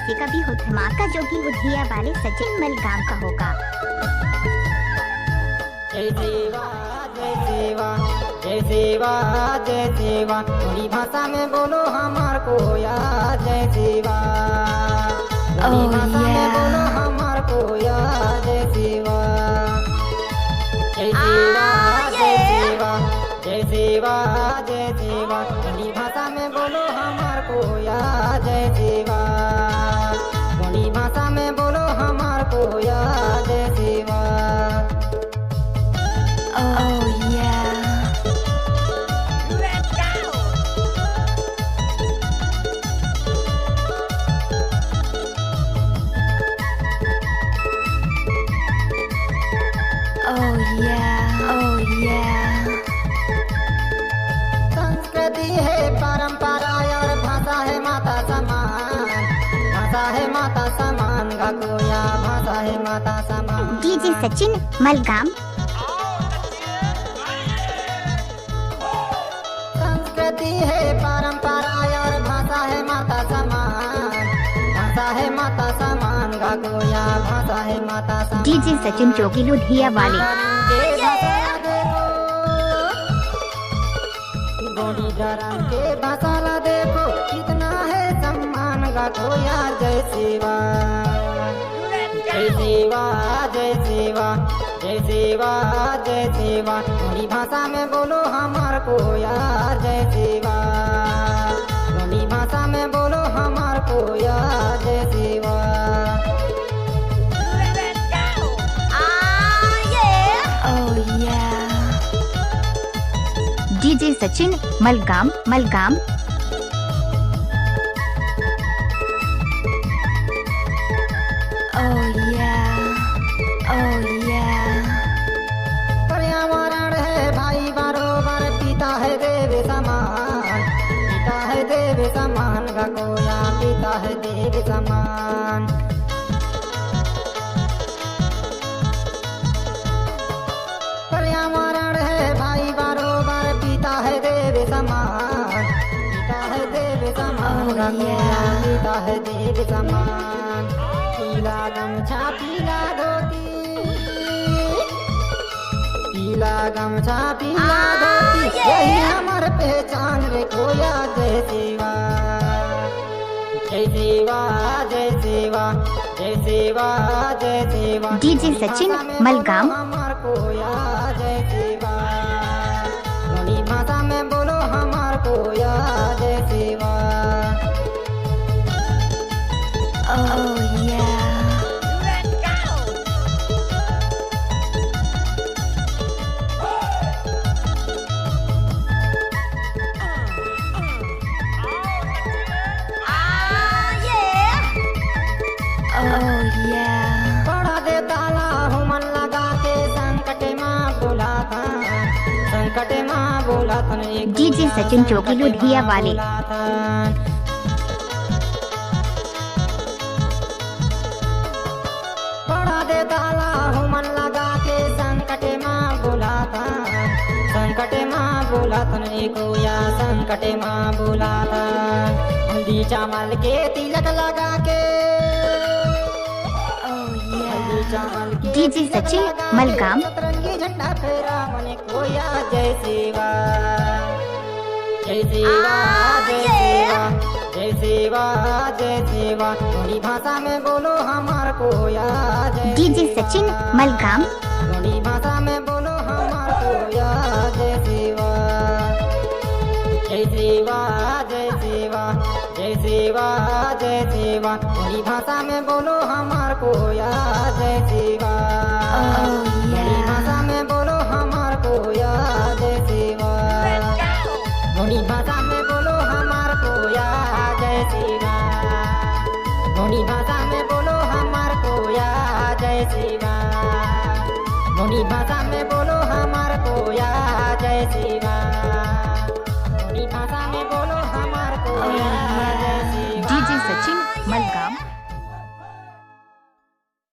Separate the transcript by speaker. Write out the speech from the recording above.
Speaker 1: किसी का भी हो धमाका जो कि लुधिया वाले सचिन मलगाम का होगा।
Speaker 2: जय सेवा जय सेवा जय सेवा जय सेवा, थोड़ी भाषा में बोलो हमार को या जय सेवा, थोड़ी भाषा में बोलो हमार को या जय सेवा। जय सेवा जय सेवा जय सेवा जय सेवा, थोड़ी भाषा में बोलो हमार को या जय सेवा, थोड़ी भाषा में बोलो हमार को या जय सेवा।
Speaker 1: Oh yeah. Let's go. Oh yeah. Oh yeah.
Speaker 2: संस्कृति है परंपरा और भाषा है माता समान, भाषा है माता समान, गकोया भाषा है माता समान।
Speaker 1: डीजे सचिन मलगाम।
Speaker 2: संस्कृति है परंपरा और भाषा है माता समान, भाषा है माता समान, गकोया भाषा है माता समान।
Speaker 1: डीजे सचिन चौकी लुधिया वाले।
Speaker 2: धर्म के भाषा देखो कितना है सम्मान, गकोया जय सेवा जय सेवा जय सेवा जय सेवा जय सेवा, थोड़ी भाषा में बोलो हमार को या जय सेवा, थोड़ी भाषा में बोलो हमार को या जय सेवा।
Speaker 1: DJ Sachin Malgam Malgam. Oh yeah, oh yeah.
Speaker 2: पर्यावरण है भाई बरोबर, पिता है देव समान, पिता है देव समान, गकोया पिता है देव समान। पर्यावरण है भाई बरोबर, पिता है देव समान, पिता है देव समान, गकोया पिता है देव समान। पीला गमछा पीला धोती, पीला गमछा पीला धोती, यही हमार पहचान रे कोया जय सेवा जय सेवा जय सेवा जय सेवा जय सेवा।
Speaker 1: डीजे सचिन मलगाम।
Speaker 2: हमार कोया जय सेवा, थोड़ी भाषा में बोलो हमार कोया जय सेवा।
Speaker 1: Oh yeah.
Speaker 2: पढ़ा दे ताला हूँ मन लगा के, संकट माँ बोला था, संकट माँ बोला था।
Speaker 1: डीजे सचिन चौकी लुधिया वाले।
Speaker 2: पढ़ा दे ताला हूँ मन लगा के, संकट माँ बोला था, संकट माँ बोला था कोया, संकट माँ बोला था। हल्दी चावल के तिलक लगा के,
Speaker 1: डीजे सचिन मलगाम।
Speaker 2: सतरंगी झंडा फहरा मने कोया जय सेवा जय सेवा जय सेवा जय सेवा जय सेवा, थोड़ी भाषा में बोलो हमार कोया जय।
Speaker 1: डीजे सचिन मलगाम।
Speaker 2: थोड़ी भाषा में बोलो हमार कोया जय सेवा जय सेवा जय सेवा जय सेवा जय सेवा, थोड़ी भाषा में बोलो हमार कोया जय सेवा, थोड़ी भाषा में बोलो हमार कोया जय सेवा, थोड़ी भाषा में बोलो हमार कोया जय सेवा, थोड़ी भाषा में बोलो हमार कोया जय सेवा, थोड़ी भाषा में बोलो हमार कोया जय सेवा, थोड़ी भाषा में बोलो हमार कोया जय सेवा।
Speaker 1: डीजे सचिन मलगाम।